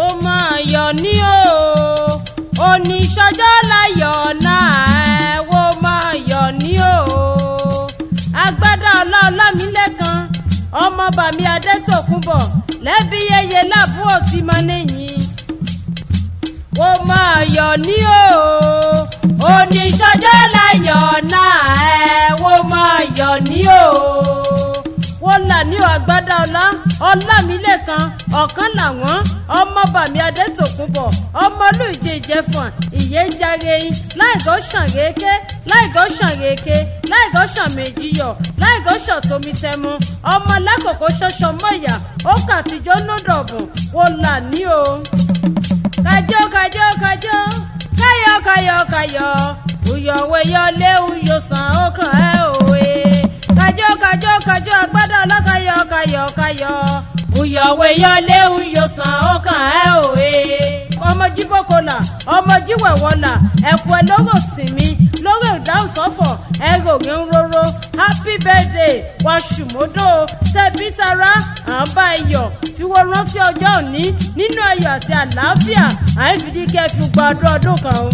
ó máa yọ̀ ní o oníṣọjọ́ láyọ̀ náà ó máa yọ̀ ní o agbádá Ọlámilẹ́kan ọmọ bàmí Adétòkunbọ̀ lẹ́bí yẹyẹ lábúrò tí máa lẹ́yìn ó máa yọ̀ ní o oníṣọjọ́ láyọ̀ náà ó máa yọ̀ ní o wọ́n là ní agbádá Ọlámilẹ́kan Ọ̀kánlàwọ́n ọmọ bàmí Adétòkunbọ̀ ọmọlúìjẹ Ìjẹ̀fọ̀n ìyẹ́njàre láìgọ́ ṣàngéké láìgọ́ ṣàngéké láìgọ́ ṣàmèjìyọ̀ láìgọ́ ṣàtòmítẹ́mu ọmọ lákòókò ṣọṣọ mọ́yà ó kàtijọ́ nódọ̀bùn wọ́n là ní o. kájọ́ kájọ́ kájọ́ káyọ̀ káyọ̀ káyọ̀ òyọ̀wé yọlé òyòsàn ọkàn ẹ̀ òwe kájọ́ kájọ́ kájọ́ agbádá ọlọ́kayọ̀ káyọ̀ káyọ̀ òyọ̀wé yọlé òyòsàn ọkàn ẹ̀ òwe ọmọ jíbọ́kọlà ọmọ jíwẹ̀wọ́là ẹ̀kú ẹ̀ lóró sinmi lóró ìdáhùn sọ́fọ̀ ẹ̀rọ ògìn róró happy birthday wà ṣùmọ́dọ̀ tẹ̀bí tara à ń bá iyọ̀ fi wọ́n rántí ọjọ́ òní nínú ayọ̀ àti àlàáfíà àìfìdí kẹfì gbàdúrà ọdún kan o.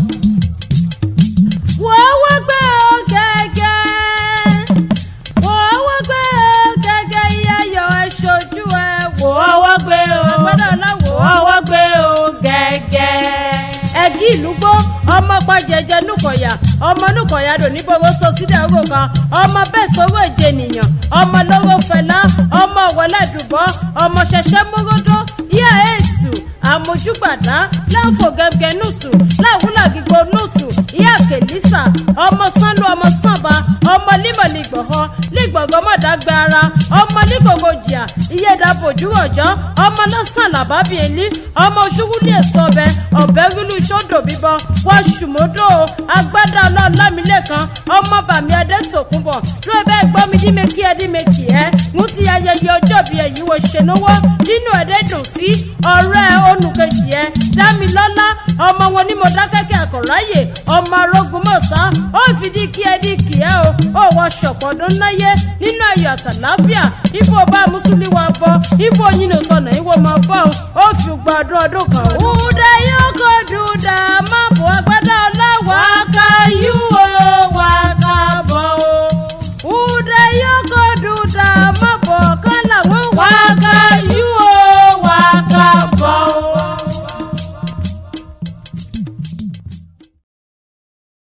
wọ́n wá gbé o gẹ́gẹ́ wọ́n wá gbé o gẹ́gẹ́ iye ayọ̀ ẹ̀ ṣojú ẹ̀ wọ́n wá gbé o agbádá ọláwọ̀ wọ́n wá gbé o gẹ́gẹ́ ẹ̀gí ìlúgbó ọmọ pàjẹjẹ nùkọ̀yà ọmọ nùkọ̀yà dò nígbòho sọ sídẹ̀ owó kan ọmọ bẹ́ẹ̀ sọ́wọ́ èjè nìyàn ọmọ lọ́wọ́ fẹlá ọmọ ọ̀wọ́lẹ̀ dùbọ́ ọmọ ṣẹ̀ṣẹ̀ mọ́gọ́dọ́ yíyá ètù àmójúgbàdá láǹfò gẹ́gẹ́ nùtù láwùlà gígbó nùtù ìyá kèlísà ọmọ sánlú ọmọ sànba ọmọ límọ̀lìgbọ̀họ́ lígbọ̀gọ́mọ̀dágbé ara ọmọ lígògòjìà ìyẹ́dàbòjú ọ̀jọ́ ọmọ lọ́sàn làbábìẹ́lí ọmọ ṣúgúlì èsọ̀bẹ ọ̀bẹ́rúlù sódò bíbọn wọ́n ṣùmọ́dọ̀ agbádá Ọlámilẹ́kan ọmọ bàmí Adétòkunbọ̀ ló bẹ́ẹ̀ gbọ́ mi dímekí ẹ́ mú ti ayẹyẹ ọjọ́ bí ẹ̀yìn wo ṣe lówó nínú ẹ̀dẹ́dùn sí ọ̀rẹ́ onùkejì ẹ̀ Dámilọ́lá ọmọ wọn ní Mọdákẹ́kẹ́ àkọ̀ráyè ọmọ arógunmọ̀sá ó fìdí kí ẹ́ o ó wọ ṣọ̀pọ̀dún náyé nínú ayọ̀ àtàláfíà ibo bá mùsùlùmí wa bọ́ ibo yín sọ̀nà ìwọ máa bọ́ ó fi gbàdúrà ọdún kan. Uda yóò kó dùdà má bọ̀ agbádá ọláwọ̀ akáyú.